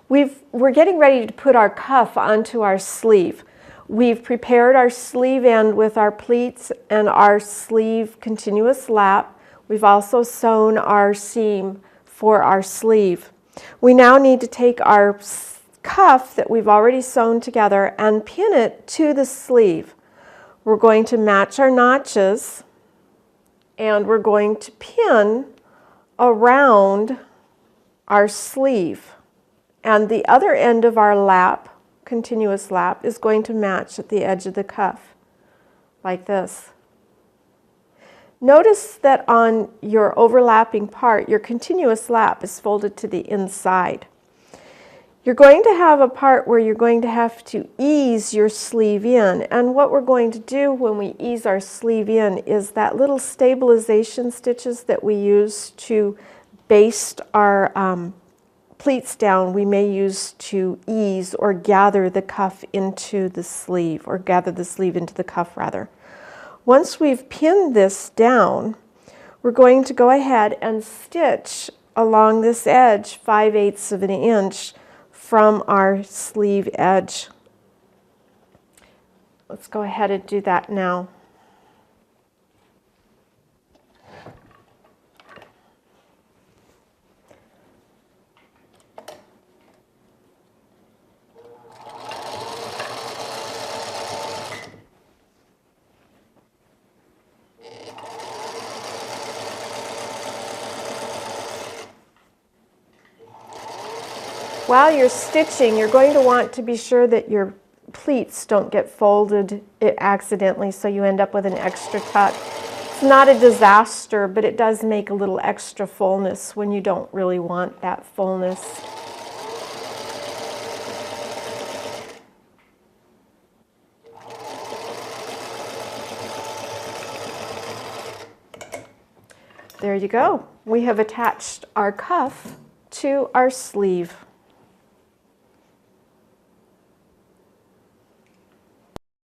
We're getting ready to put our cuff onto our sleeve. We've prepared our sleeve end with our pleats and our sleeve continuous lap. We've also sewn our seam for our sleeve. We now need to take our cuff that we've already sewn together and pin it to the sleeve. We're going to match our notches and we're going to pin around our sleeve. And the other end of our lap, continuous lap, is going to match at the edge of the cuff, like this. Notice that on your overlapping part, your continuous lap is folded to the inside. You're going to have a part where you're going to have to ease your sleeve in. And what we're going to do when we ease our sleeve in is that little stabilization stitches that we use to baste our pleats down, we may use to ease or gather the cuff into the sleeve, or gather the sleeve into the cuff rather. Once we've pinned this down, we're going to go ahead and stitch along this edge 5/8 of an inch from our sleeve edge. Let's go ahead and do that now. While you're stitching, you're going to want to be sure that your pleats don't get folded accidentally, so you end up with an extra tuck. It's not a disaster, but it does make a little extra fullness when you don't really want that fullness. There you go. We have attached our cuff to our sleeve.